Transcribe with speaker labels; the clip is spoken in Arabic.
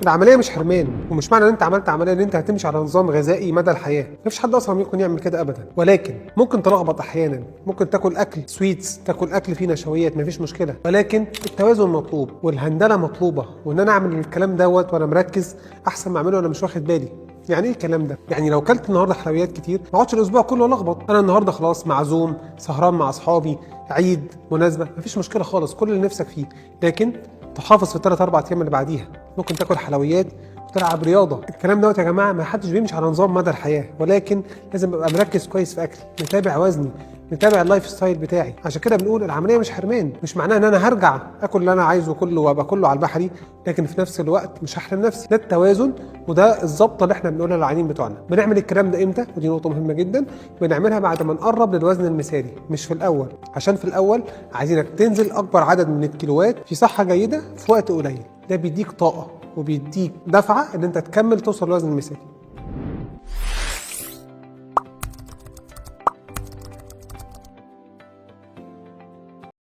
Speaker 1: العمليه مش حرمان، ومش معنى ان انت عملت عمليه ان انت هتمشي على نظام غذائي مدى الحياه. مفيش حد اصلا ممكن يعمل كده ابدا، ولكن ممكن تلخبط احيانا، ممكن تاكل اكل سويتس، تاكل اكل فيه نشويات، مفيش مشكله، ولكن التوازن مطلوب والهندله مطلوبه، وان انا اعمل الكلام دوت وانا مركز احسن ما اعمله وانا مش واخد بالي. يعني ايه الكلام ده؟ يعني لو كلت النهارده حلويات كتير ما اقعدش الاسبوع كله الخبط. انا النهارده خلاص معزوم، سهران مع اصحابي، عيد، مناسبه، مفيش مشكله خالص، كل اللي نفسك فيه، لكن تحافظ في الثلاث اربع ايام اللي بعديها. ممكن تاكل حلويات وتلعب رياضه. الكلام دوت يا جماعه ما حدش بيمشي على نظام مدى الحياه، ولكن لازم ابقى مركز كويس في اكلي، متابع وزني، متابع اللايف ستايل بتاعي. عشان كده بنقول العمليه مش حرمان، مش معناها ان انا هرجع اكل اللي انا عايزه كله وابقى كله على البحري، لكن في نفس الوقت مش هحرم نفسي. ده التوازن وده الظبطه اللي احنا بنقولها للعيانين بتوعنا. بنعمل الكلام ده امتى؟ ودي نقطه مهمه جدا. بنعملها بعد ما نقرب للوزن المثالي، مش في الاول، عشان في الاول عايزينك تنزل اكبر عدد من الكيلوات في صحه جيده في وقت قليل. ده بيديك طاقه وبيديك دفعه ان انت تكمل توصل للوزن المثالي.